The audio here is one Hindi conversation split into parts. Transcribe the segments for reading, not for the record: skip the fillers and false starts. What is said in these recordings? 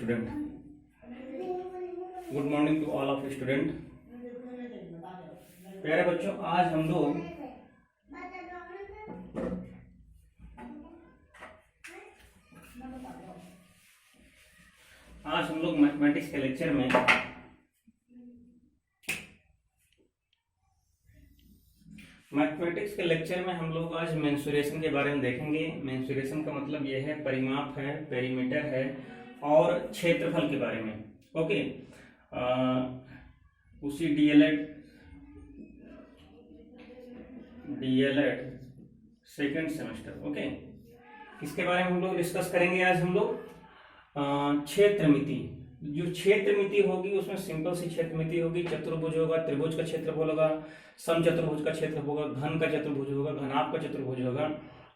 Student, good morning to all of student. प्यारे बच्चों, आज हम लोग मैथमेटिक्स के लेक्चर में हम लोग आज मेंसुरेशन के बारे में देखेंगे। मेंसुरेशन का मतलब यह है परिमाप है, पेरीमीटर है और क्षेत्रफल के बारे में। ओके, उसी डीएलएड सेकेंड सेमेस्टर। ओके, इसके बारे में हम लोग डिस्कस करेंगे। आज हम लोग क्षेत्र मिति, जो क्षेत्र मिति होगी उसमें सिंपल सी क्षेत्र मिति होगी। चतुर्भुज होगा, त्रिभुज का क्षेत्रफल होगा, समचतुर्भुज का क्षेत्रफल होगा, घन का चतुर्भुज होगा, घनाभ का चतुर्भुज होगा,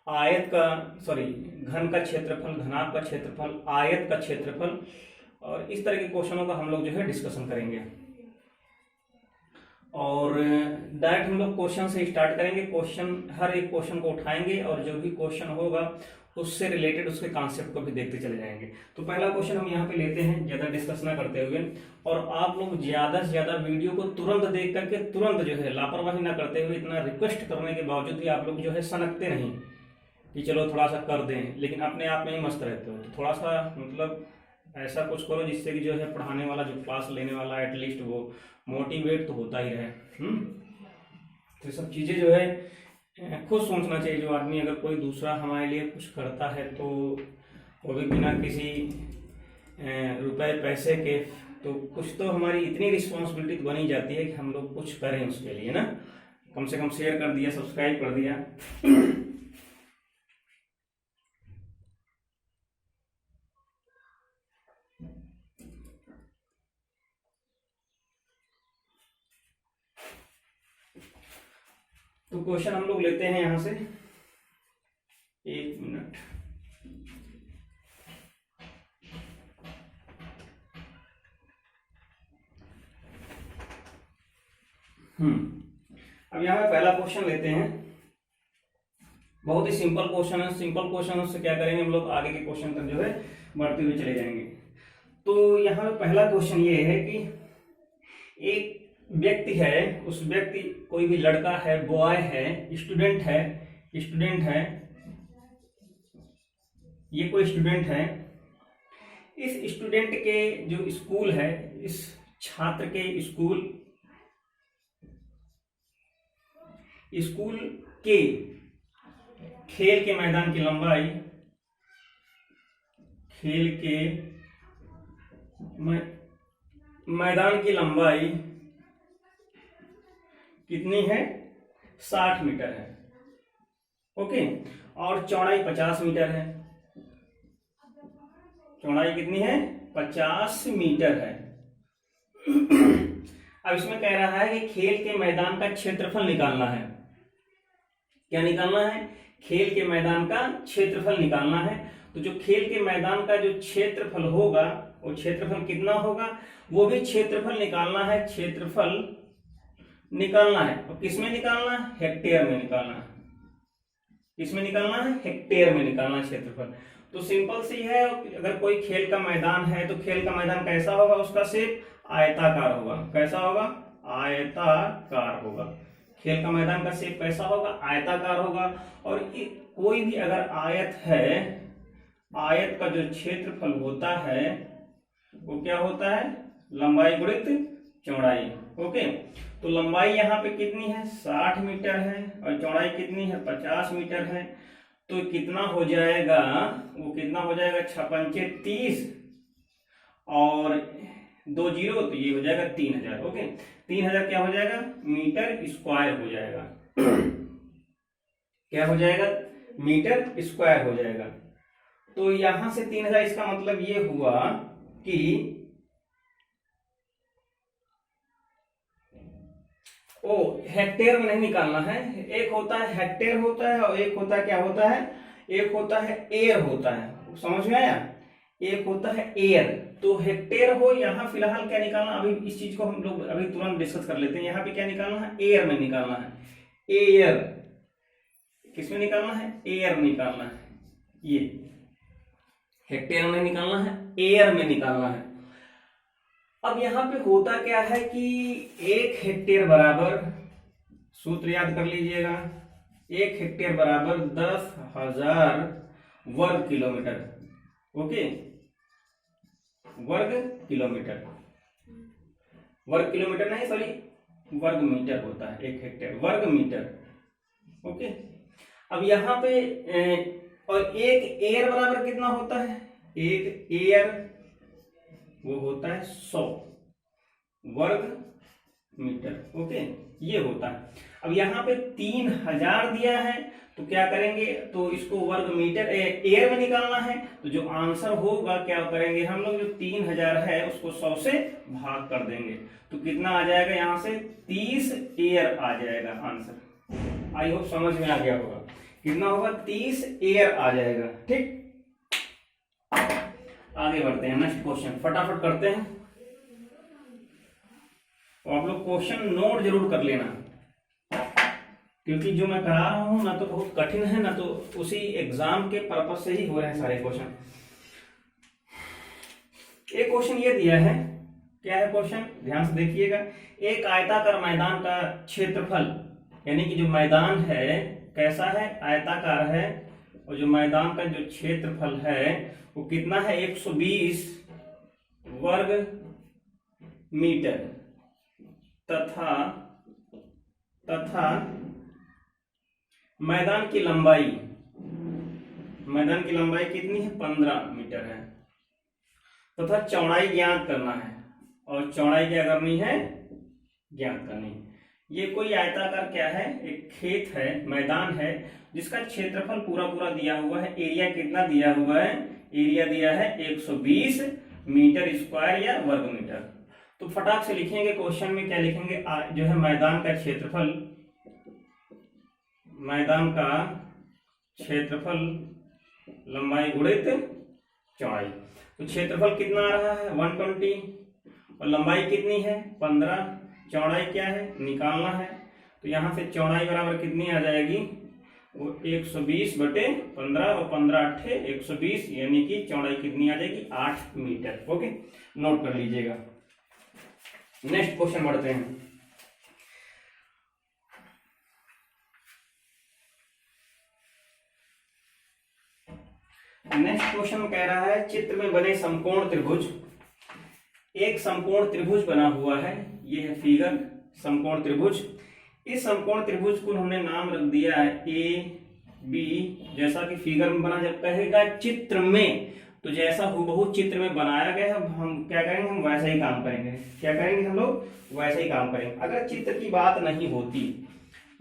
घन का क्षेत्रफल, घनाभ का क्षेत्रफल, आयत का क्षेत्रफल, और इस तरह के क्वेश्चनों का हम लोग जो है डिस्कशन करेंगे। और डायरेक्ट हम लोग क्वेश्चन से स्टार्ट करेंगे। हर एक क्वेश्चन को उठाएंगे और जो भी क्वेश्चन होगा उससे रिलेटेड उसके कॉन्सेप्ट को भी देखते चले जाएंगे। तो पहला क्वेश्चन हम यहाँ पे लेते हैं, ज्यादा डिस्कस ना करते हुए। और आप लोग ज्यादा से ज्यादा वीडियो को तुरंत देख करके तुरंत जो है लापरवाही ना करते हुए, इतना रिक्वेस्ट करने के बावजूद भी आप लोग जो है सनकते नहीं कि चलो थोड़ा सा कर दें, लेकिन अपने आप में ही मस्त रहते हो। तो थोड़ा सा मतलब ऐसा कुछ करो जिससे कि जो है पढ़ाने वाला, जो क्लास लेने वाला, एटलीस्ट वो मोटिवेट तो होता ही रहे। तो सब चीजें जो है खुद सोचना चाहिए। जो आदमी, अगर कोई दूसरा हमारे लिए कुछ करता है तो वो भी बिना किसी रुपए पैसे के, तो कुछ तो हमारी इतनी रिस्पॉन्सिबिलिटी बनी जाती है कि हम लोग कुछ करें उसके लिए ना। कम से कम शेयर कर दिया, सब्सक्राइब कर दिया। तो क्वेश्चन हम लोग लेते हैं यहां से, एक मिनट। अब यहां पे पहला क्वेश्चन लेते हैं। बहुत ही सिंपल क्वेश्चन है। सिंपल क्वेश्चन से क्या करेंगे हम लोग, आगे के क्वेश्चन तक जो है बढ़ते हुए चले जाएंगे। तो यहाँ पे पहला क्वेश्चन ये है कि एक व्यक्ति है, उस व्यक्ति, कोई भी लड़का है, बॉय है, स्टूडेंट है, ये कोई स्टूडेंट है। इस स्टूडेंट के जो स्कूल है, इस छात्र के स्कूल के खेल के मैदान की लंबाई, खेल के मैदान की लंबाई कितनी है? 60 मीटर है। ओके, और चौड़ाई 50 मीटर है। चौड़ाई कितनी है? 50 मीटर है। अब इसमें कह रहा है कि खेल के मैदान का क्षेत्रफल निकालना है। क्या निकालना है? खेल के मैदान का क्षेत्रफल निकालना है। तो जो खेल के मैदान का जो क्षेत्रफल होगा, वो क्षेत्रफल कितना होगा, वो भी क्षेत्रफल निकालना है। क्षेत्रफल निकालना है। और किसमें निकालना है? हेक्टेयर में निकालना है। किसमें निकालना है? हेक्टेयर में निकालना है क्षेत्रफल। तो सिंपल सी है। अगर कोई खेल का मैदान है तो खेल का मैदान कैसा होगा? उसका शेप आयताकार होगा। कैसा होगा? आयताकार होगा। खेल का मैदान का शेप कैसा होगा? आयताकार होगा। और कोई भी अगर आयत है, आयत का जो क्षेत्रफल होता है वो क्या होता है? लंबाई गुणित चौड़ाई। ओके, तो लंबाई यहाँ पे कितनी है? 60 मीटर है और चौड़ाई कितनी है? 50 मीटर है। तो कितना हो जाएगा? वो कितना हो जाएगा? 6 पंचे 30 और 2 जीरो, तो ये हो जाएगा 3000। ओके, 3000 क्या हो जाएगा? मीटर स्क्वायर हो जाएगा। क्या हो जाएगा? मीटर स्क्वायर हो जाएगा। तो यहां से 3000, इसका मतलब ये हुआ कि हेक्टेयर में नहीं निकालना है। एक होता है हेक्टेयर होता है और एक होता है, क्या होता है? एक होता है एयर होता है। समझ में आया? एक होता है एयर। तो हेक्टेयर हो, यहाँ फिलहाल क्या निकालना, अभी इस चीज को हम लोग अभी तुरंत डिस्कस कर लेते हैं। यहाँ पे क्या निकालना है? एयर में निकालना है। एयर किसमें निकालना है? एयर निकालना है। ये हेक्टेयर में निकालना है, एयर में निकालना है। अब यहाँ पे होता क्या है कि 1 हेक्टेयर बराबर, सूत्र याद कर लीजिएगा, 1 हेक्टेयर बराबर 10,000 वर्ग किलोमीटर। ओके, वर्ग किलोमीटर, वर्ग किलोमीटर नहीं सॉरी वर्ग मीटर होता है 1 हेक्टेयर, वर्ग मीटर। ओके, अब यहाँ पे और 1 एयर बराबर कितना होता है, 1 एयर वो होता है 100 वर्ग मीटर। ओके, ये होता है। अब यहाँ पे 3000 दिया है तो क्या करेंगे, तो इसको वर्ग मीटर एयर में निकालना है, तो जो आंसर होगा क्या करेंगे हम लोग, जो 3000 है उसको 100 से भाग कर देंगे, तो कितना आ जाएगा यहाँ से 30 एयर आ जाएगा आंसर। आई होप समझ में आ गया होगा, कितना होगा 30 एयर आ जाएगा। ठीक, आगे बढ़ते हैं, नेक्स्ट क्वेश्चन फटाफट करते हैं। तो आप लोग क्वेश्चन नोट जरूर कर लेना, क्योंकि जो मैं करा रहा हूं ना तो बहुत कठिन है, ना तो उसी एग्जाम के पर्पस से ही हो रहे हैं सारे क्वेश्चन। एक क्वेश्चन ये दिया है, क्या है क्वेश्चन, ध्यान से देखिएगा। एक आयताकार मैदान का क्षेत्रफल, यानी कि जो मैदान है कैसा है, आयताकार है, और जो मैदान का जो क्षेत्रफल है वो कितना है, 120 वर्ग मीटर, तथा मैदान की लंबाई कितनी है, 15 मीटर है, तथा चौड़ाई ज्ञात करना है, और चौड़ाई क्या करनी है, ज्ञात करनी है। ये कोई आयताकार क्या है, एक खेत है, मैदान है, जिसका क्षेत्रफल पूरा दिया हुआ है, एरिया कितना दिया हुआ है, एरिया दिया है 120 मीटर स्क्वायर या वर्ग मीटर। तो फटाक से लिखेंगे, क्वेश्चन में क्या लिखेंगे, जो है मैदान का क्षेत्रफल, मैदान का क्षेत्रफल लंबाई गुणित चौड़ाई। तो क्षेत्रफल कितना आ रहा है 120, और लंबाई कितनी है 15, चौड़ाई क्या है निकालना है। तो यहाँ से चौड़ाई बराबर कितनी आ जाएगी, वो 120/15, और 15 8 120, यानी कि चौड़ाई कितनी आ जाएगी 8 मीटर। ओके, नोट कर लीजिएगा। नेक्स्ट क्वेश्चन बढ़ते हैं। नेक्स्ट क्वेश्चन कह रहा है, चित्र में बने समकोण त्रिभुज, एक समकोण त्रिभुज बना हुआ है, ये है फिगर समकोण त्रिभुज। इस समकोण त्रिभुज को हमने नाम रख दिया है ए बी, जैसा कि फिगर में बना, जब कहेगा चित्र में तो जैसा हूबहू चित्र में बनाया गया है, हम क्या करेंगे, हम वैसा ही काम करेंगे। क्या करेंगे हम लोग, वैसा ही काम करेंगे। अगर चित्र की बात नहीं होती,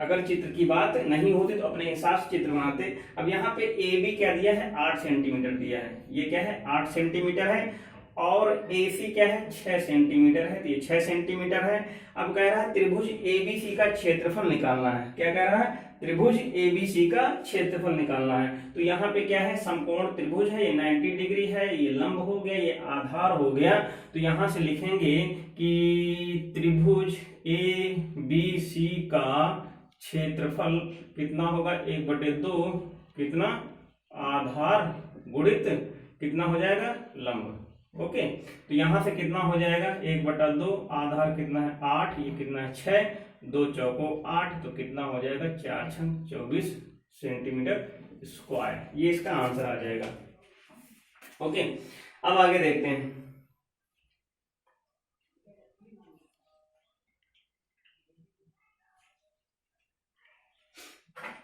अगर चित्र की बात नहीं होती तो अपने हिसाब से चित्र बनाते। अब यहाँ पे ए बी क्या दिया है, 8 सेंटीमीटर दिया है, ये क्या है 8 सेंटीमीटर है, और ए सी क्या है 6 सेंटीमीटर है, तो ये 6 सेंटीमीटर है। अब कह रहा है त्रिभुज एबीसी का क्षेत्रफल निकालना है। क्या कह रहा है, त्रिभुज एबीसी का क्षेत्रफल निकालना है। तो यहाँ पे क्या है, समकोण त्रिभुज है, ये 90 डिग्री है, ये लंब हो गया, ये आधार हो गया। तो यहाँ से लिखेंगे कि त्रिभुज ए बी सी का क्षेत्रफल कितना होगा, 1/2 कितना आधार गुणित कितना हो जाएगा लंब। ओके, तो यहां से कितना हो जाएगा 1/2, आधार कितना है 8, ये कितना है 6, 2 चौको 8, तो कितना हो जाएगा 4 छंग 24 सेंटीमीटर स्क्वायर। ये इसका आंसर आ जाएगा। ओके, अब आगे देखते हैं।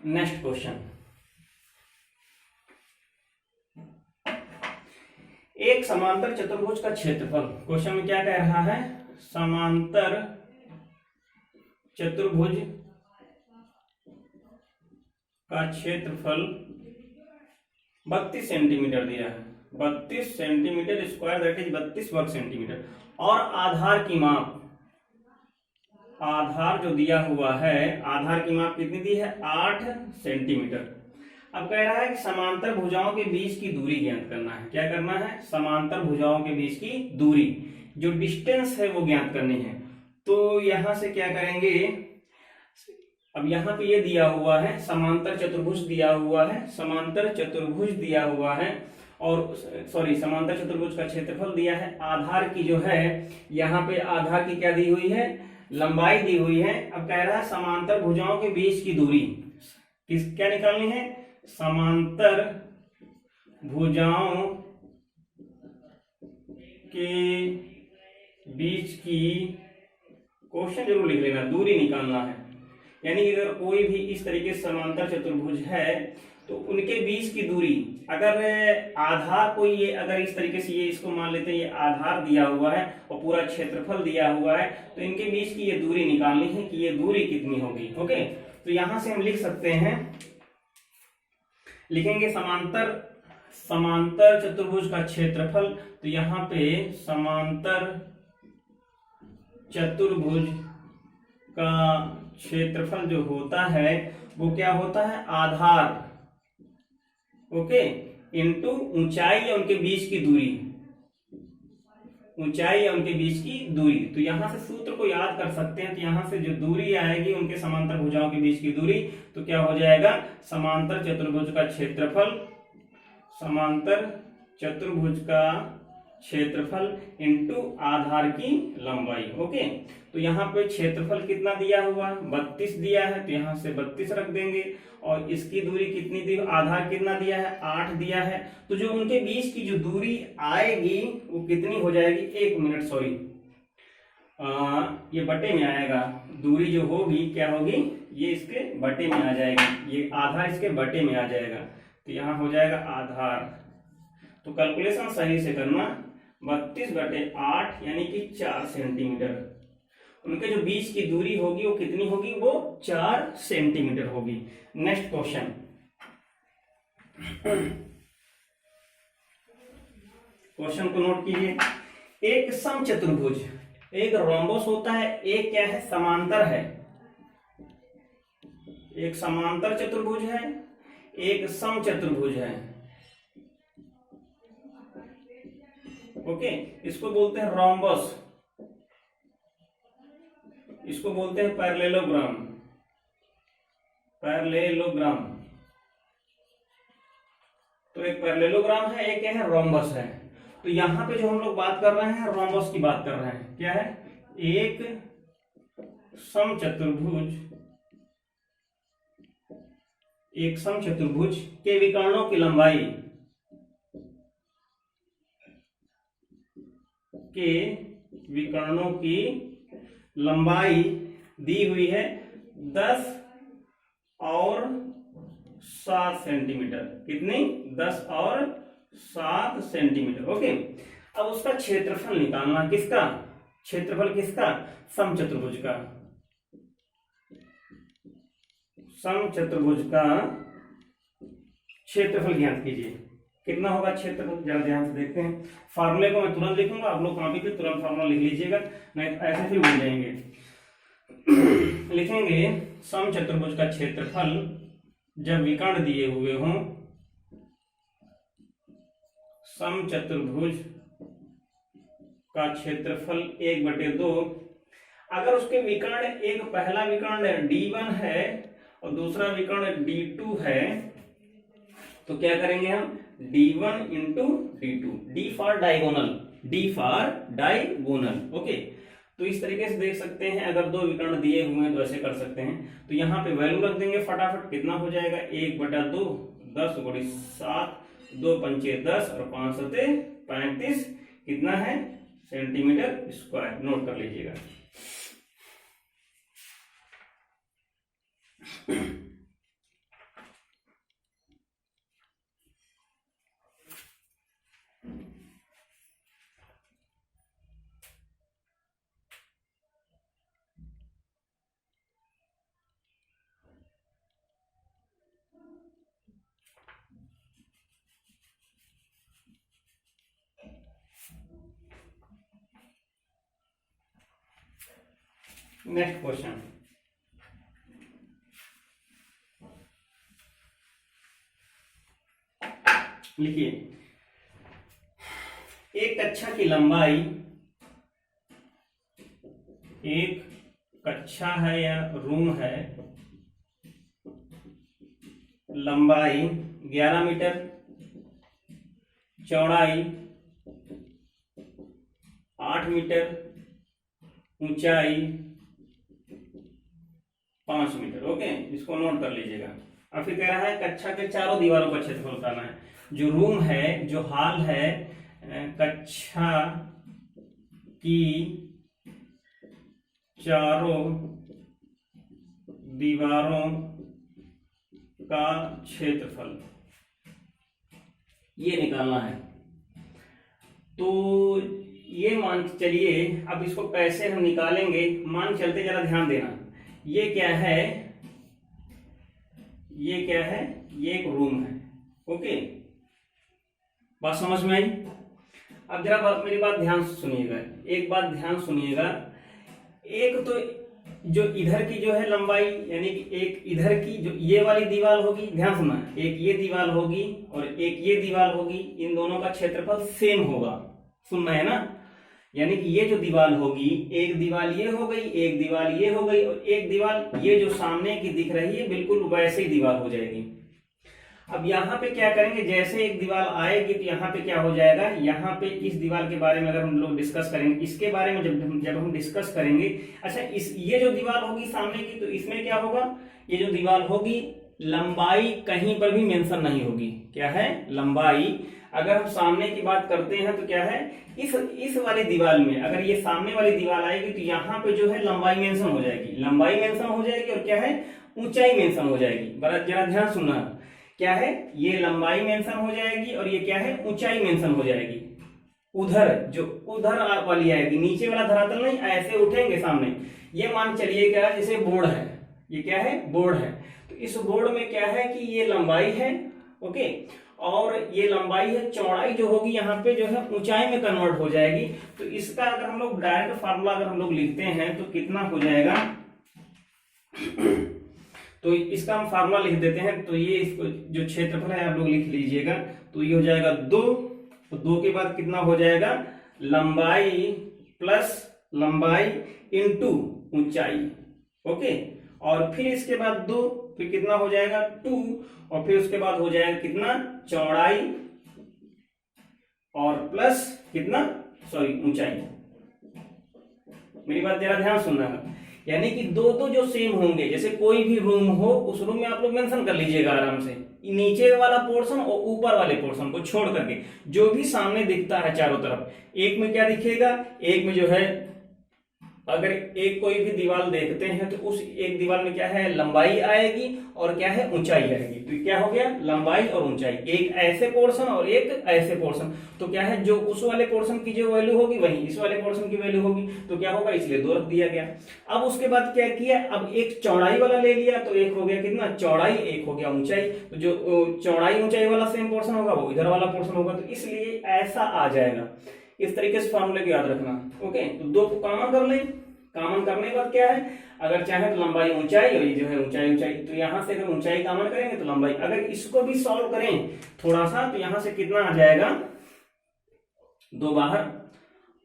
नेक्स्ट क्वेश्चन, एक समांतर चतुर्भुज का क्षेत्रफल, क्वेश्चन में क्या कह रहा है, समांतर चतुर्भुज का क्षेत्रफल 32 सेंटीमीटर दिया है, 32 सेंटीमीटर स्क्वायर, दैट इज 32 वर्ग सेंटीमीटर, और आधार की माप, आधार जो दिया हुआ है, आधार की माप कितनी दी है 8 सेंटीमीटर। अब कह रहा है कि समांतर भुजाओं के बीच की दूरी ज्ञात करना है। क्या करना है, समांतर भुजाओं के बीच की दूरी, जो डिस्टेंस है वो ज्ञात करनी है। तो यहां से क्या करेंगे, अब यहाँ पे ये दिया हुआ है समांतर चतुर्भुज दिया हुआ है, समांतर चतुर्भुज दिया हुआ है, और सॉरी समांतर चतुर्भुज का क्षेत्रफल दिया है, आधार की जो है यहाँ पे आधार की क्या दी हुई है, लंबाई दी हुई है। अब कह रहा है समांतर भुजाओं के बीच की दूरी क्या निकालनी है, समांतर भुजाओं के बीच की, क्वेश्चन जरूर लिख लेना, दूरी निकालना है। यानी अगर कोई भी इस तरीके से समांतर चतुर्भुज है तो उनके बीच की दूरी, अगर आधार कोई ये अगर इस तरीके से ये इसको मान लेते हैं ये आधार दिया हुआ है और पूरा क्षेत्रफल दिया हुआ है, तो इनके बीच की ये दूरी निकालनी है कि ये दूरी कितनी होगी। ओके, तो यहां से हम लिख सकते हैं, लिखेंगे समांतर चतुर्भुज का क्षेत्रफल। तो यहाँ पे समांतर चतुर्भुज का क्षेत्रफल जो होता है वो क्या होता है, आधार, ओके, इनटू ऊंचाई या उनके बीच की दूरी, ऊंचाई या उनके बीच की दूरी। तो यहां से सूत्र को याद कर सकते हैं। तो यहां से जो दूरी आएगी उनके समांतर भुजाओं के बीच की दूरी, तो क्या हो जाएगा, समांतर चतुर्भुज का क्षेत्रफल, समांतर चतुर्भुज का क्षेत्रफल इनटू आधार की लंबाई। ओके, तो यहाँ पे क्षेत्रफल कितना दिया हुआ, 32 दिया है, तो यहाँ से 32 रख देंगे। और इसकी दूरी कितनी दी, आधार कितना दिया है, 8 दिया है। तो जो उनके बीच की जो दूरी आएगी वो कितनी हो जाएगी, 1 मिनट सॉरी, ये बटे में आएगा, दूरी जो होगी क्या होगी, ये इसके बटे में आ जाएगी, ये आधार इसके बटे में आ जाएगा। तो यहाँ हो जाएगा आधार, तो कैलकुलेशन सही से करना, 32/8 यानी कि 4 सेंटीमीटर। उनके जो बीच की दूरी होगी वो कितनी होगी, वो 4 सेंटीमीटर होगी। नेक्स्ट क्वेश्चन, क्वेश्चन को नोट कीजिए। एक समचतुर्भुज, एक रोम्बस होता है, एक क्या है, समांतर है। एक समांतर चतुर्भुज है, एक समचतुर्भुज है। ओके, इसको बोलते हैं रोम्बस, इसको बोलते हैं पैरेललोग्राम, पैरेललोग्राम। तो एक पैरेललोग्राम है, एक क्या है, रोम्बस है। तो यहां पे जो हम लोग बात कर रहे हैं रोम्बस की बात कर रहे हैं, क्या है, एक समचतुर्भुज, एक समचतुर्भुज के विकर्णों की लंबाई, के विकर्णों की लंबाई दी हुई है 10 और 7 सेंटीमीटर। कितनी, 10 और 7 सेंटीमीटर। ओके, अब उसका क्षेत्रफल निकालना, किसका क्षेत्रफल, किसका, समचतुर्भुज का, समचतुर्भुज का क्षेत्रफल ज्ञात कीजिए। कितना होगा क्षेत्रफल, जरा ध्यान से देखते हैं। फार्मूले को मैं तुरंत लिखूंगा, आप लोग कॉपी पे तुरंत फार्मूला लिख लीजिएगा, नहीं तो ऐसे फिर भूल जाएंगे। लिखेंगे समचतुर्भुज का क्षेत्रफल जब विकर्ण दिए हुए हों, समचतुर्भुज का क्षेत्रफल 1/2। अगर उसके विकर्ण, एक पहला विकर्ण D1 है और दूसरा विकर्ण D2 है, तो क्या करेंगे हम, D1 into D2, D for diagonal, D for diagonal. Okay, तो इस तरीके से देख सकते हैं, अगर दो विकर्ण दिए हुए हैं तो ऐसे कर सकते हैं। तो यहाँ पे वैल्यू रख देंगे फटाफट, कितना हो जाएगा, 1/2, 10×7, 2 पंचे 10 और 5 सते 35, कितना है, सेंटीमीटर स्क्वायर। नोट कर लीजिएगा। नेक्स्ट क्वेश्चन, लिखिए, एक कक्षा की लंबाई, एक कक्षा है या रूम है, लंबाई 11 मीटर, चौड़ाई 8 मीटर, ऊंचाई 5 मीटर। ओके, इसको नोट कर लीजिएगा। अब फिर कह रहा है कक्षा के चारों दीवारों का क्षेत्रफल बताना है। जो रूम है, जो हॉल है, कक्षा की चारों दीवारों का क्षेत्रफल ये निकालना है। तो ये मान चलिए, अब इसको कैसे हम निकालेंगे, मान चलते, जरा ध्यान देना। ये क्या है, ये क्या है, ये एक रूम है। ओके, बात समझ में आई? अब जरा मेरी बात ध्यान से सुनिएगा, एक बात ध्यान सुनिएगा। एक तो जो इधर की जो है लंबाई, यानी कि एक इधर की जो ये वाली दीवार होगी, ध्यान सुनना, एक ये दीवार होगी और एक ये दीवार होगी, इन दोनों का क्षेत्रफल सेम होगा। सुनना है ना? यानी कि ये जो दीवार होगी, एक दीवार ये हो गई, एक दीवार ये हो गई, और एक दीवार ये जो सामने की दिख रही है बिल्कुल वैसे ही दीवार हो जाएगी। अब यहाँ पे क्या करेंगे, जैसे एक दीवार आएगी तो यहाँ पे क्या हो जाएगा, यहाँ पे इस दीवार के बारे में अगर हम लोग डिस्कस करेंगे, इसके बारे में जब हम डिस्कस करेंगे, अच्छा इस ये जो दीवार होगी सामने की, तो इसमें क्या होगा, ये जो दीवार होगी लंबाई कहीं पर भी मेंशन नहीं होगी। क्या है, लंबाई। अगर हम सामने की बात करते हैं तो क्या है, इस वाली दीवार में अगर ये सामने वाली दीवार आएगी तो यहाँ पे जो है लंबाई मेंशन हो जाएगी, लंबाई मेंशन हो जाएगी, और क्या है, ऊंचाई मेंशन हो जाएगी। जरा ध्यान सुनना, क्या है, ये लंबाई मेंशन हो जाएगी और ये क्या है, ऊंचाई मेंशन हो जाएगी। उधर जो उधर वाली आएगी, नीचे वाला धरातल नहीं, ऐसे उठेंगे सामने। ये मान चलिए क्या, जैसे बोर्ड है, ये क्या है, बोर्ड है, तो इस बोर्ड में क्या है कि ये लंबाई है। ओके, और ये लंबाई है, चौड़ाई जो होगी यहाँ पे जो है ऊंचाई में कन्वर्ट हो जाएगी। तो इसका अगर हम लोग डायरेक्ट फार्मूला अगर हम लोग लिखते हैं तो कितना हो जाएगा, तो इसका हम फार्मूला लिख देते हैं। तो ये इसको जो क्षेत्रफल है आप लोग लिख लीजिएगा, तो ये हो जाएगा 2, तो 2 के बाद कितना हो जाएगा, लंबाई प्लस लंबाई इंटू ऊंचाई। ओके, और फिर इसके बाद 2, फिर कितना हो जाएगा 2, और फिर उसके बाद हो जाएगा कितना, चौड़ाई और प्लस कितना, सॉरी ऊंचाई। मेरी बात जरा ध्यान सुनना है, यानी कि दो जो सेम होंगे, जैसे कोई भी रूम हो, उस रूम में आप लोग मेंशन कर लीजिएगा आराम से, नीचे वाला पोर्शन और ऊपर वाले पोर्शन को छोड़ करके जो भी सामने दिखता है चारों तरफ, एक में क्या दिखेगा, एक में जो है, अगर एक कोई भी दीवार देखते हैं तो उस एक दीवार में क्या है, लंबाई आएगी और क्या है, ऊंचाई आएगी। तो क्या हो गया, लंबाई और ऊंचाई, एक ऐसे पोर्शन और एक ऐसे पोर्शन। तो क्या है, जो उस वाले पोर्शन की जो वैल्यू होगी वही इस वाले पोर्शन की वैल्यू होगी, तो क्या होगा, इसलिए 2 रख दिया गया। अब उसके बाद क्या किया, अब एक चौड़ाई वाला ले लिया, तो एक हो गया कितना, चौड़ाई, एक हो गया ऊंचाई। तो जो चौड़ाई ऊंचाई वाला सेम पोर्शन होगा वो इधर वाला पोर्शन होगा, तो इसलिए ऐसा आ जाएगा। इस तरीके से फॉर्मूले को याद रखना। ओके, तो 2 को कॉमन कर लें, कॉमन करने के बाद क्या है, अगर चाहे तो लंबाई ऊंचाई, और ये जो है ऊंचाई ऊंचाई, तो यहां से अगर ऊंचाई कॉमन करेंगे तो लंबाई। अगर इसको भी सॉल्व करें थोड़ा सा, तो यहां से कितना आ जाएगा, 2 बाहर,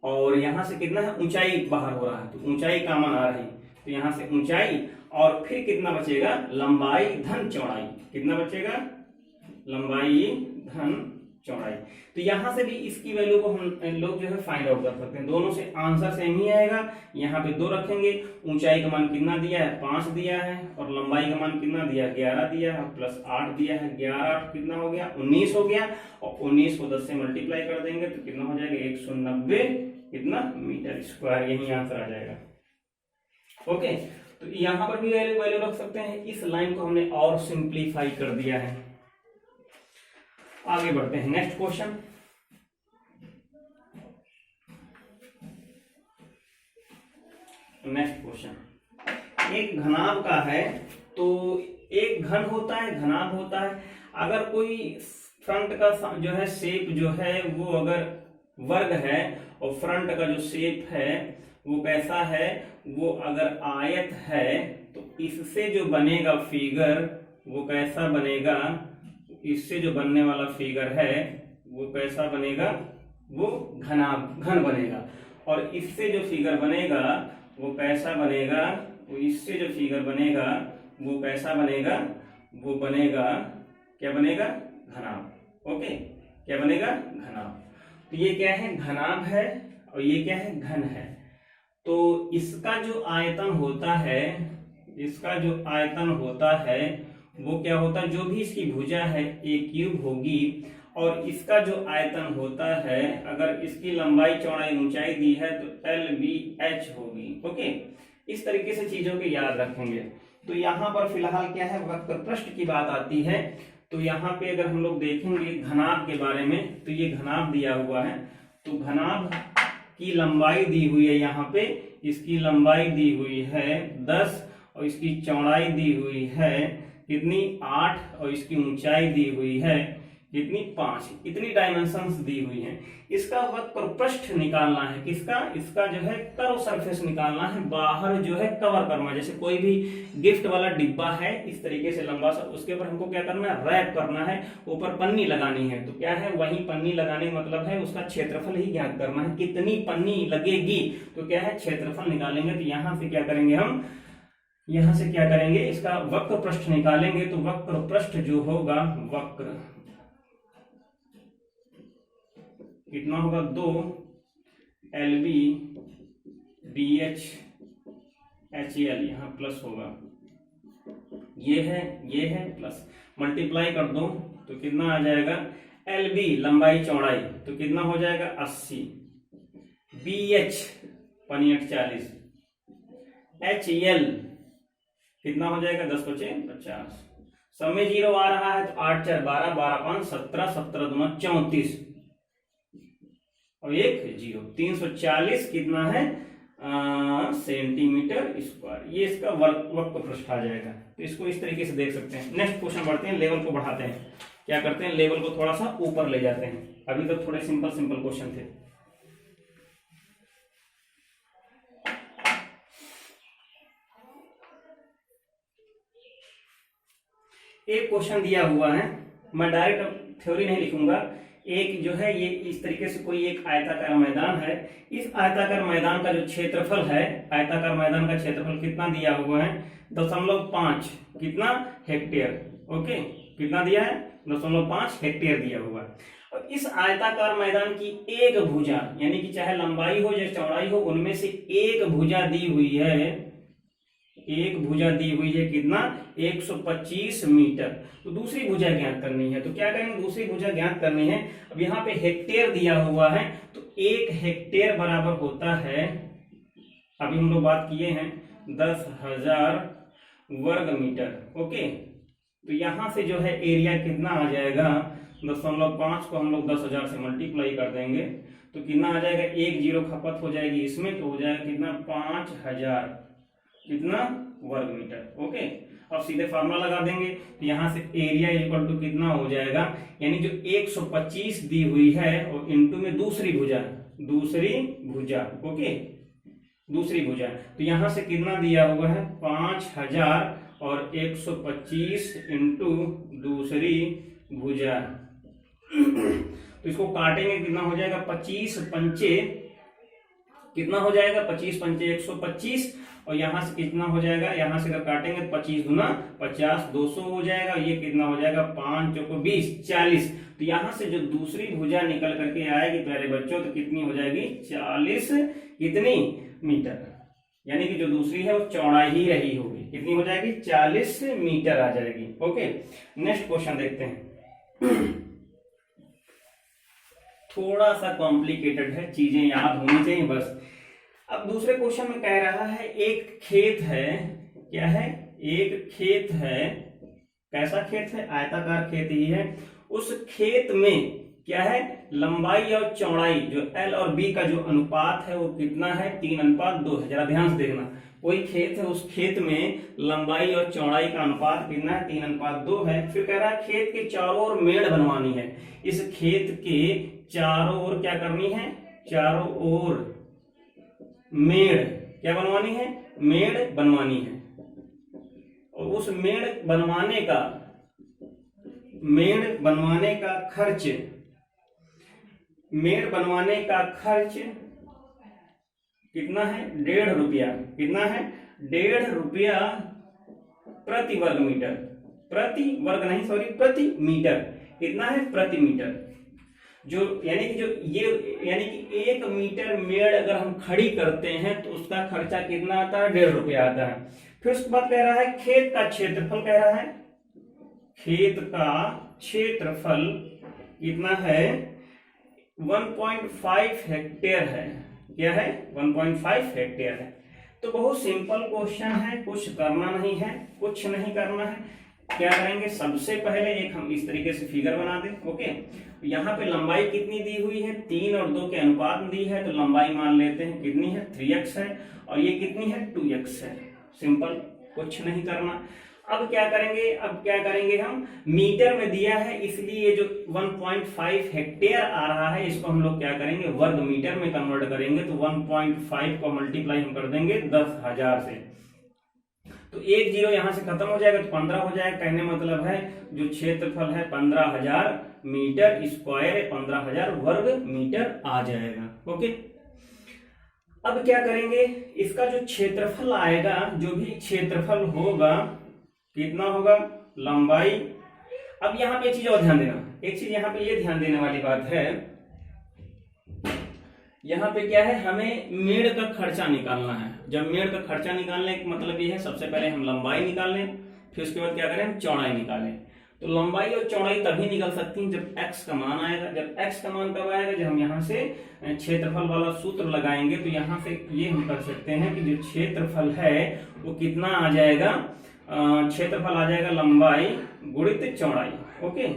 और यहां से कितना है, ऊंचाई बाहर हो रहा है, तो ऊंचाई कॉमन आ रही, तो यहां से ऊंचाई, और फिर कितना बचेगा, लंबाई धन चौड़ाई। कितना बचेगा, लंबाई धन चौड़ाई। तो यहां से भी इसकी वैल्यू को हम लोग जो है फाइंड आउट कर सकते हैं, दोनों से आंसर सेम ही आएगा। यहाँ पे 2 रखेंगे, ऊंचाई का मान कितना दिया है, 5 दिया है, और लंबाई का मान कितना दिया है, 11 दिया है, प्लस 8 दिया है, 11 8 कितना हो गया, 19 हो गया, और 19 को 10 से मल्टीप्लाई कर देंगे तो कितना हो जाएगा, 190 कितना मीटर स्क्वायर, यही आंसर आ जाएगा। ओके, तो यहाँ पर भी वैल्यू रख सकते हैं। इस लाइन को हमने और सिंप्लीफाई कर दिया है। आगे बढ़ते हैं, नेक्स्ट क्वेश्चन। नेक्स्ट क्वेश्चन एक घनाभ का है। तो एक घन होता है, घनाभ होता है। अगर कोई फ्रंट का जो है शेप जो है वो अगर वर्ग है, और फ्रंट का जो शेप है वो कैसा है, वो अगर आयत है, तो इससे जो बनेगा फिगर वो कैसा बनेगा, इससे जो बनने वाला फिगर है वो कैसा बनेगा, वो घन बनेगा। और इससे जो फिगर बनेगा वो कैसा बनेगा, वो इससे जो फिगर बनेगा वो कैसा बनेगा, वो बनेगा, क्या बनेगा, घनाभ। ओके, क्या बनेगा? घनाभ। तो ये क्या है? घनाभ है और ये क्या है? घन है। तो इसका जो आयतन होता है, इसका जो आयतन होता है वो क्या होता है? जो भी इसकी भुजा है a क्यूब होगी, और इसका जो आयतन होता है, अगर इसकी लंबाई चौड़ाई ऊंचाई दी है तो LBH होगी। ओके, इस तरीके से चीजों को याद रखेंगे। तो यहाँ पर फिलहाल क्या है? वक्र पृष्ठ की बात आती है। तो यहाँ पे अगर हम लोग देखेंगे घनाभ के बारे में, तो ये घनाभ दिया हुआ है। तो घनाभ की लंबाई दी हुई है यहाँ पे, इसकी लंबाई दी हुई है 10 और इसकी चौड़ाई दी हुई है कितनी? 8 और इसकी ऊंचाई दी हुई है कितनी? 5। इतनी डायमेंशंस दी हुई हैं। इसका वक्र पृष्ठ निकालना है। किसका? इसका जो है कर्व सरफेस निकालना है, बाहर जो है कवर करना है। जैसे कोई भी गिफ्ट वाला डिब्बा है इस तरीके से लंबा सा, उसके ऊपर हमको क्या करना है? रैप करना है, ऊपर पन्नी लगानी है। तो क्या है? वही पन्नी लगाने का मतलब है उसका क्षेत्रफल ही ज्ञात करना है, कितनी पन्नी लगेगी। तो क्या है? क्षेत्रफल निकालेंगे। तो यहां से क्या करेंगे हम? यहां से क्या करेंगे? इसका वक्र पृष्ठ निकालेंगे। तो वक्र पृष्ठ जो होगा, वक्र कितना होगा? 2 LB BH HL, यहाँ प्लस होगा, ये है प्लस, मल्टीप्लाई कर दो तो कितना आ जाएगा? LB लंबाई चौड़ाई तो कितना हो जाएगा? 80, BH 40, HL कितना हो जाएगा? 10 × 5 = 50। सब में 0 आ रहा है तो 8 × 4 = 12, 12 × 5 = 17, 17 × 2 = 34 और एक 0, 340 कितना है? Centimetre square. ये इसका वक्र पृष्ठ आ जाएगा। तो इसको इस तरीके से देख सकते हैं। नेक्स्ट क्वेश्चन बढ़ते हैं, लेवल को बढ़ाते हैं। क्या करते हैं? लेवल को थोड़ा सा ऊपर ले जाते हैं। अभी तक थोड़े सिंपल क्वेश्चन थे। एक क्वेश्चन दिया हुआ है, मैं डायरेक्ट थ्योरी नहीं लिखूंगा। एक जो है ये इस तरीके से कोई एक आयताकार मैदान है। इस आयताकार मैदान का जो क्षेत्रफल है, आयताकार मैदान का क्षेत्रफल कितना दिया हुआ है? 0.5 कितना? हेक्टेयर। ओके, कितना दिया है? 0.5 हेक्टेयर दिया हुआ है। और इस आयताकार मैदान की एक भुजा, यानी कि चाहे लंबाई हो या चौड़ाई हो, उनमें से एक भुजा दी हुई है, एक भुजा दी हुई है कितना? 125 मीटर। तो दूसरी भुजा ज्ञात करनी है। तो क्या करेंगे? दूसरी भुजा ज्ञात करनी है। अब यहाँ पे हेक्टेयर दिया हुआ है, तो 1 हेक्टेयर बराबर होता है, अभी हम लोग बात किए हैं, 10,000 वर्ग मीटर। ओके, तो यहाँ से जो है एरिया कितना आ जाएगा? 0.5 को हम लोग 10,000 से मल्टीप्लाई कर देंगे तो कितना आ जाएगा? 1 0 खपत हो जाएगी इसमें, तो हो जाएगा कितना? 5,000 कितना? वर्ग मीटर। ओके, अब सीधे फार्मूला लगा देंगे। तो यहाँ से एरिया इक्वल टू कितना हो जाएगा? यानी जो 125 दी हुई है और इनटू में दूसरी भुजा, ओके, दूसरी भुजा। तो यहाँ से कितना दिया हुआ है? 5,000 और 125 इंटू दूसरी भुजा। तो इसको काटेंगे, कितना हो जाएगा? 25 पंचे कितना हो जाएगा? 25 पंचे 125, और यहाँ से कितना हो जाएगा? यहाँ से अगर काटेंगे 25 दूना 50, 200 हो जाएगा। ये कितना हो जाएगा? 5 चौको 20, 40। तो यहाँ से जो दूसरी भुजा निकल करके आएगी प्यारे बच्चों, तो कितनी हो जाएगी? 40 कितनी? मीटर। यानी कि जो दूसरी है वो चौड़ाई ही रही होगी। कितनी हो जाएगी? 40 मीटर आ जाएगी। ओके, नेक्स्ट क्वेश्चन देखते हैं। थोड़ा सा कॉम्प्लिकेटेड है, चीजें याद होनी चाहिए बस। अब दूसरे क्वेश्चन में कह रहा है एक खेत है, क्या है? एक खेत है। कैसा खेत है? आयताकार खेत ही है। उस खेत में क्या है? लंबाई और चौड़ाई, जो L और B का जो अनुपात है वो कितना है? 3:2 है। जरा ध्यान से देखना, कोई खेत है, उस खेत में लंबाई और चौड़ाई का अनुपात कितना है? 3:2 है। फिर कह रहा है खेत के चारों ओर मेड़ बनवानी है। इस खेत के चारों ओर क्या करनी है? चारों ओर मेड़ क्या बनवानी है? मेड़ बनवानी है। और उस मेड़ बनवाने का खर्च, मेड़ बनवाने का खर्च कितना है? 1.5 रुपया। कितना है? 1.5 रुपया प्रति वर्ग मीटर। प्रति वर्ग नहीं, सॉरी, प्रति मीटर। कितना है? प्रति मीटर। जो यानी कि जो ये यानी कि 1 मीटर मेड़ अगर हम खड़ी करते हैं तो उसका खर्चा कितना आता है, 1.5 रुपया आता है। फिर उसके बाद कह रहा है खेत का क्षेत्रफल, कह रहा है खेत का क्षेत्रफल कितना है, 1.5 हेक्टेयर है। क्या है, 1.5 हेक्टेयर है। तो बहुत सिंपल क्वेश्चन है, कुछ करना नहीं है, कुछ नहीं करना है। क्या करेंगे, सबसे पहले एक हम इस तरीके से फिगर बना दें। ओके, यहाँ पे लंबाई कितनी दी हुई है, 3 और 2 के अनुपात में दी है, तो लंबाई मान लेते हैं कितनी है, 3x है, और ये कितनी है, 2x है। सिंपल, कुछ नहीं करना। अब क्या करेंगे, अब क्या करेंगे, हम मीटर में दिया है, इसलिए जो 1.5 हेक्टेयर आ रहा है इसको हम लोग क्या करेंगे, वर्ग मीटर में कन्वर्ट करेंगे। तो 1.5 को मल्टीप्लाई हम कर देंगे 10,000 से, तो 1 0 यहां से खत्म हो जाएगा, तो 15 हो जाएगा। कहने मतलब है जो क्षेत्रफल है 15,000 मीटर स्क्वायर, 15,000 वर्ग मीटर आ जाएगा। ओके, अब क्या करेंगे, इसका जो क्षेत्रफल आएगा, जो भी क्षेत्रफल होगा कितना होगा, लंबाई। अब यहाँ पे एक चीज और ध्यान देना, एक चीज यहाँ पे ये ध्यान देने वाली बात है, यहाँ पे क्या है, हमें मेड़ का खर्चा निकालना है। जब मेड़ का खर्चा निकालने का मतलब ये है, सबसे पहले हम लंबाई निकाल लें, फिर उसके बाद क्या करें, हम चौड़ाई निकालें। तो लंबाई और चौड़ाई तभी निकल सकती है जब x का मान आएगा। जब x का मान कब आएगा, जब हम यहाँ से क्षेत्रफल वाला सूत्र लगाएंगे। तो यहाँ से ये हम कर सकते हैं कि जो क्षेत्रफल है वो कितना आ जाएगा, क्षेत्रफल आ जाएगा लंबाई गुणित चौड़ाई। ओके,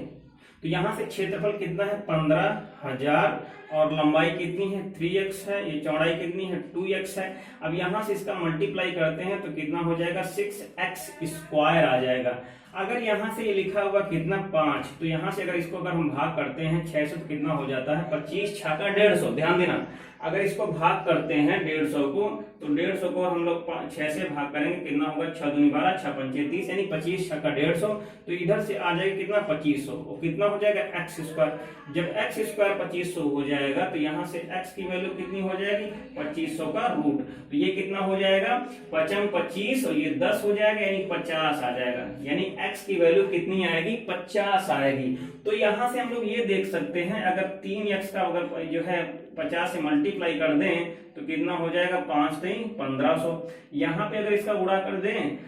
तो यहाँ से क्षेत्रफल कितना है, 15,000, और लंबाई कितनी है, 3x है, ये चौड़ाई कितनी है, 2x है। अब यहाँ से इसका मल्टीप्लाई करते हैं तो कितना हो जाएगा, 6x स्क्वायर आ जाएगा। अगर यहाँ से ये लिखा हुआ कितना, 5, तो यहाँ से अगर इसको अगर हम भाग करते हैं 6 से तो कितना हो जाता है, 25 छाका 150। ध्यान देना, अगर इसको भाग करते हैं 150 को, तो 150 को हम लोग 6 से भाग करेंगे, कितना होगा, 6 दूनी 12, 6 पंचे 30, यानी 25 छक्का 150। तो इधर से आ जाएगा कितना, 2500, और कितना हो जाएगा, x स्क्वायर। जब x स्क्वायर 2500 हो जाएगा तो यहाँ से x की वैल्यू कितनी हो जाएगी, 2500 का रूट। तो ये कितना हो जाएगा, 5 25, और ये 10 हो जाएगा, यानी 50 आ जाएगा। यानी x की वैल्यू कितनी आएगी, 50 आएगी। तो यहाँ से हम लोग ये देख सकते हैं, अगर 3x का अगर जो है 50 से मल्टीप्लाई कर दें तो कितना हो जाएगा, 5 3 1500। यहाँ पे अगर इसका गुणा कर दें,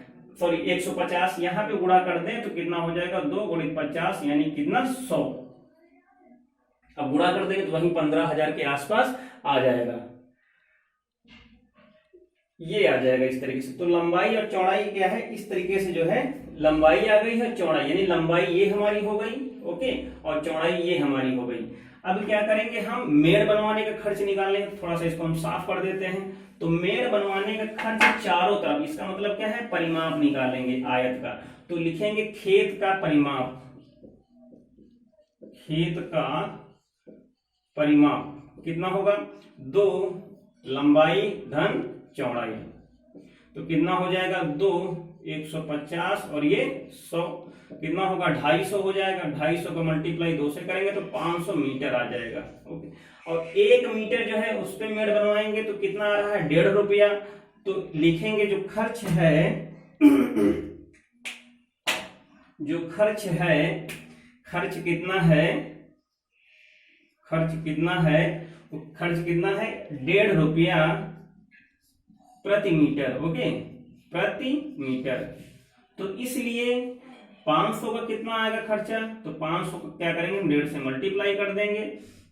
सॉरी 150, यहाँ पे गुणा कर दें तो कितना हो जाएगा, 2 गुणित 50, यानी कितना, 100। अब गुणा कर देंगे तो वही 15,000 के आसपास आ जाएगा, ये आ जाएगा इस तरीके से। तो लंबाई और चौड़ाई क्या है, इस तरीके से जो है लंबाई आ गई है, चौड़ाई यानी लंबाई ये हमारी हो गई, ओके, और चौड़ाई ये हमारी हो गई। अब क्या करेंगे, हम मेड़ बनवाने का खर्च निकाल लेंगे। थोड़ा सा इसको हम साफ कर देते हैं। तो मेड़ बनवाने का खर्च चारों तरफ, इसका मतलब क्या है, परिमाप निकालेंगे आयत का। तो लिखेंगे खेत का परिमाप, खेत का परिमाप कितना होगा, 2 लंबाई धन चौड़ाई, तो कितना हो जाएगा, 2 150, और ये 100, कितना होगा, 250 हो जाएगा। 250 को मल्टीप्लाई 2 से करेंगे तो 500 मीटर आ जाएगा। ओके, और 1 मीटर जो है उस पे मेड़ बनवाएंगे तो कितना आ रहा है, 1.5 रुपया। तो लिखेंगे जो खर्च है जो खर्च है, खर्च कितना है, खर्च कितना है, खर्च कितना है, 1.5 रुपया प्रति मीटर। ओके, प्रति मीटर। तो इसलिए 500 का कितना आएगा खर्चा, तो 500 को क्या करेंगे, 1.5 से मल्टीप्लाई कर देंगे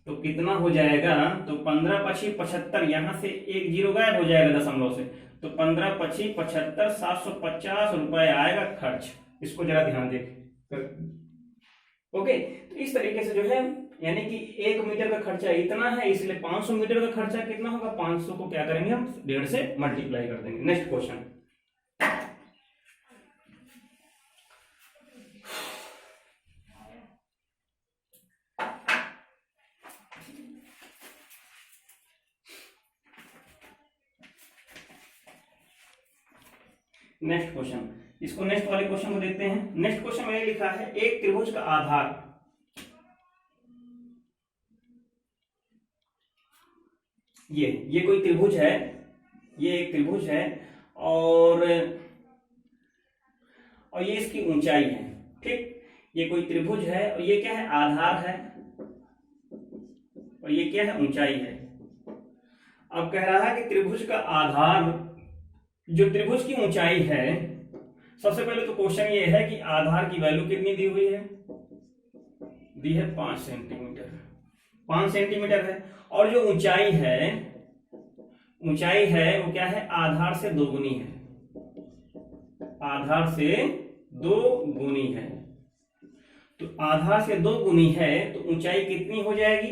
तो कितना हो जाएगा, तो 15 25 75, यहां से 1 0 गायब हो जाएगा दशमलव से, तो 15 25 75, 750 रुपए आएगा खर्च। इसको जरा ध्यान दे। ओके, तो इस तरीके से जो है, यानी कि 1 मीटर का खर्चा इतना है, इसलिए 500 मीटर का खर्चा कितना होगा, 500 को क्या करेंगे हम 1.5 से मल्टीप्लाई कर देंगे। नेक्स्ट क्वेश्चन, नेक्स्ट क्वेश्चन, इसको नेक्स्ट वाले क्वेश्चन को देखते हैं। नेक्स्ट क्वेश्चन मैंने लिखा है, एक त्रिभुज का आधार, ये कोई त्रिभुज है, ये एक त्रिभुज है, और ये इसकी ऊंचाई है। ठीक, ये कोई त्रिभुज है और ये क्या है, आधार है, और ये क्या है, ऊंचाई है। अब कह रहा है कि त्रिभुज का आधार, जो त्रिभुज की ऊंचाई है, सबसे पहले तो क्वेश्चन ये है कि आधार की वैल्यू कितनी दी हुई है, दी है 5 सेंटीमीटर, 5 सेंटीमीटर है। और जो ऊंचाई है वो क्या है, आधार से 2 गुनी है, आधार से 2 गुनी है। तो आधार से 2 गुनी है तो ऊंचाई कितनी हो जाएगी,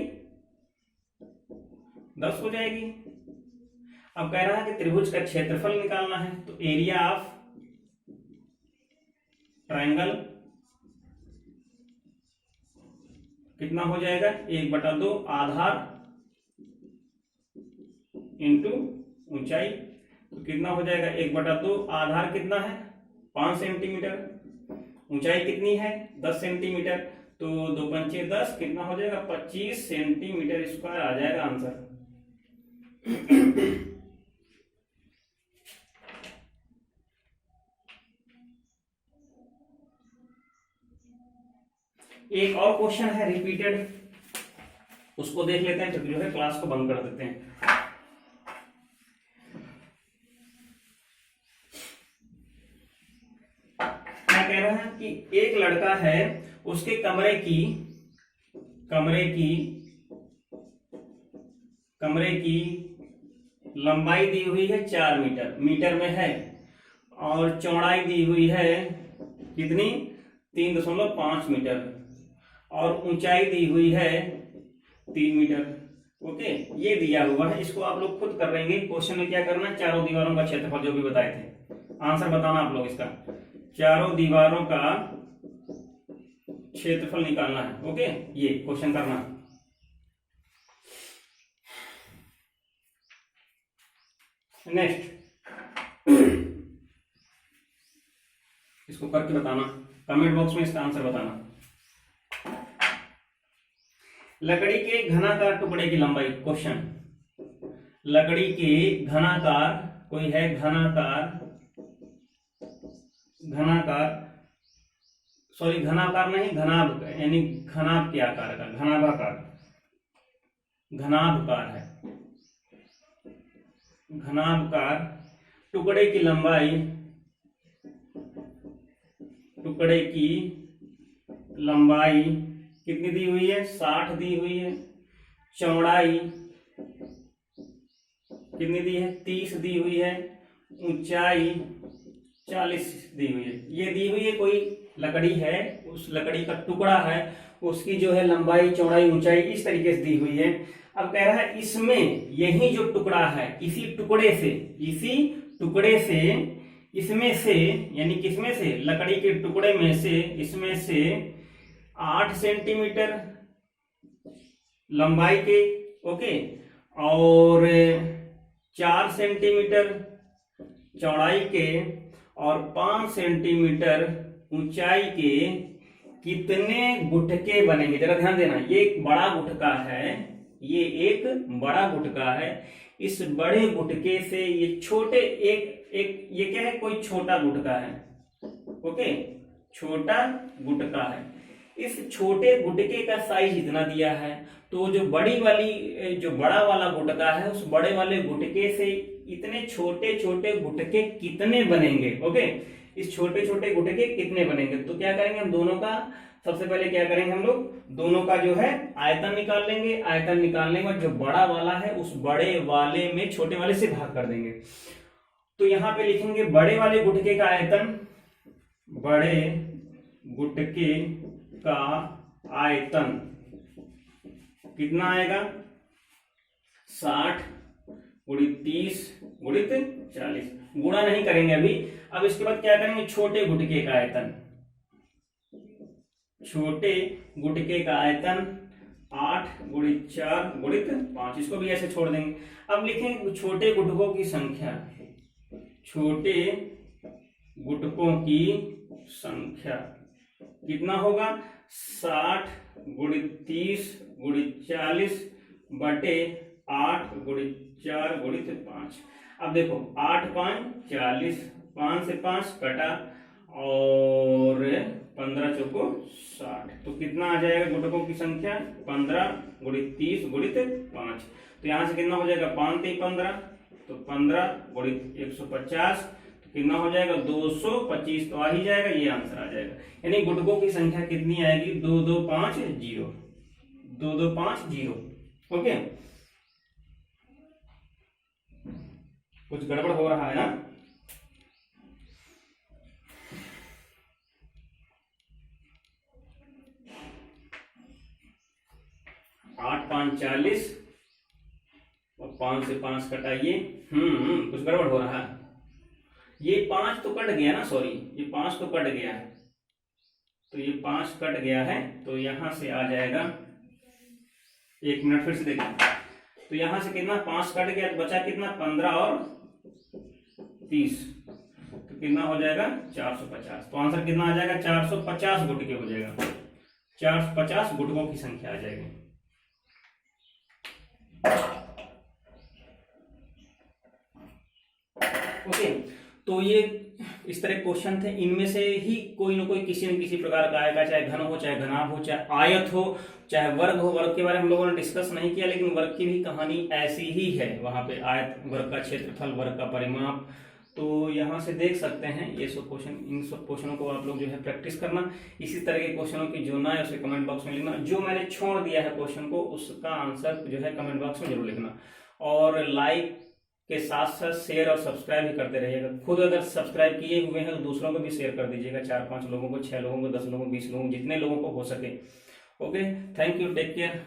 10 हो जाएगी। अब कह रहा है कि त्रिभुज का क्षेत्रफल निकालना है, तो एरिया ऑफ ट्रायंगल कितना हो जाएगा, 1/2 आधार इंटू ऊंचाई। तो कितना हो जाएगा, 1/2 आधार कितना है 5 सेंटीमीटर, ऊंचाई कितनी है 10 सेंटीमीटर, तो 2 पंचे 10, कितना हो जाएगा 25 सेंटीमीटर स्क्वायर आ जाएगा आंसर। एक और क्वेश्चन है रिपीटेड, उसको देख लेते हैं, फिर जो है क्लास को बंद कर देते हैं। क्या कह रहा है कि एक लड़का है, उसके कमरे की लंबाई दी हुई है 4 मीटर, मीटर में है, और चौड़ाई दी हुई है कितनी 3.5 मीटर, और ऊंचाई दी हुई है 3 मीटर। ओके, ये दिया हुआ है, इसको आप लोग खुद कर लेंगे। क्वेश्चन में क्या करना है, चारों दीवारों का क्षेत्रफल जो भी बताए थे, आंसर बताना आप लोग इसका, चारों दीवारों का क्षेत्रफल निकालना है। ओके, ये क्वेश्चन करना। नेक्स्ट इसको करके बताना, कमेंट बॉक्स में इसका आंसर बताना। लकड़ी के घनाकार टुकड़े की लंबाई, क्वेश्चन, लकड़ी के घनाकार, कोई है घनाकार सॉरी घनाकार नहीं, घनाभ, यानी घनाभ के आकार का, घनाभकार है, घनाभकार टुकड़े की लंबाई कितनी दी हुई है, 60 दी हुई है, चौड़ाई कितनी दी है, 30 दी हुई है, ऊंचाई 40 दी हुई है। ये दी हुई है, कोई लकड़ी है, उस लकड़ी का टुकड़ा है, उसकी जो है लंबाई चौड़ाई ऊंचाई इस तरीके से दी हुई है। अब कह रहा है इसमें यही जो टुकड़ा है, इसी टुकड़े से इसमें से, यानी किसमें से, लकड़ी के टुकड़े में से, इसमें से 8 सेंटीमीटर लंबाई के, ओके, और 4 सेंटीमीटर चौड़ाई के, और 5 सेंटीमीटर ऊंचाई के कितने गुटके बनेंगे। जरा ध्यान देना, ये एक बड़ा गुटका है, ये एक बड़ा गुटका है, इस बड़े गुटके से ये छोटे ये क्या है, कोई छोटा गुटका है, ओके, छोटा गुटका है। इस छोटे गुटके का साइज इतना दिया है, तो जो बड़ा वाला गुटका है, उस बड़े वाले गुटके से इतने छोटे छोटे गुटके कितने बनेंगे। ओके, इस छोटे छोटे गुटके कितने बनेंगे, तो क्या करेंगे हम दोनों का, सबसे पहले क्या करेंगे हम लोग, दोनों का जो है आयतन निकाल लेंगे। आयतन निकालने के बाद जो बड़ा वाला है उस बड़े वाले में छोटे वाले से भाग कर देंगे। तो यहां पे लिखेंगे बड़े वाले गुटके का आयतन, बड़े गुटके का आयतन कितना आएगा, 60 गुणित 30 गुणित 40, गुणा नहीं करेंगे अभी। अब इसके बाद क्या करेंगे, छोटे गुटके का आयतन, छोटे गुटके का आयतन 8 गुणित 4 गुणित 5, इसको भी ऐसे छोड़ देंगे। अब लिखेंगे छोटे गुटकों की संख्या, छोटे गुटकों की संख्या कितना होगा, 60 गुणित 30 गुणित 40 बटे 8 गुणित 4 गुणित 5। अब देखो 8 5 40, 5 से 5 कटा, और 15 चौको 60, तो कितना आ जाएगा गुटकों की संख्या, 15 गुणित 30 गुणित 5। तो यहाँ से कितना हो जाएगा, 5 × 15, तो 15 गुणित 150, तो कितना हो जाएगा 225, तो आ ही जाएगा, ये आंसर आ जाएगा। यानी गुटकों की संख्या कितनी आएगी, 2250, 2250। ओके, कुछ गड़बड़ हो रहा है ना। 8 × 5 = 40 और 5 से 5 कटाइए, कुछ गड़बड़ हो रहा है। ये 5 तो कट गया ना, सॉरी ये 5 तो कट गया है, तो ये 5 कट गया है, तो यहां से आ जाएगा, 1 मिनट फिर से देखें, तो यहां से कितना 5 कट गया, तो बचा कितना 15 और 30, तो कितना हो जाएगा 450। तो आंसर कितना आ जाएगा, 450 गुटके हो जाएगा, 450 गुटकों की संख्या आ जाएगी। ओके, तो ये इस तरह क्वेश्चन थे, इनमें से ही कोई ना कोई किसी न किसी प्रकार का आएगा, चाहे घन हो, चाहे घनाभ हो, चाहे आयत हो, चाहे वर्ग हो। वर्ग के बारे में हम लोगों ने डिस्कस नहीं किया, लेकिन वर्ग की भी कहानी ऐसी ही है, वहां पे आयत, वर्ग का क्षेत्रफल, वर्ग का परिमाप। तो यहाँ से देख सकते हैं ये सब क्वेश्चन, इन सब क्वेश्चनों को आप लोग जो है प्रैक्टिस करना। इसी तरह के क्वेश्चनों की जो ना है उसे कमेंट बॉक्स में लिखना, जो मैंने छोड़ दिया है क्वेश्चन को उसका आंसर जो है कमेंट बॉक्स में जरूर लिखना, और लाइक के साथ साथ शेयर और सब्सक्राइब भी करते रहिएगा। खुद अगर सब्सक्राइब किए हुए हैं तो दूसरों को भी शेयर कर दीजिएगा, 4-5 लोगों को, 6 लोगों को, 10 लोगों को, 20 लोगों को, जितने लोगों को हो सके। Okay, thank you, take care.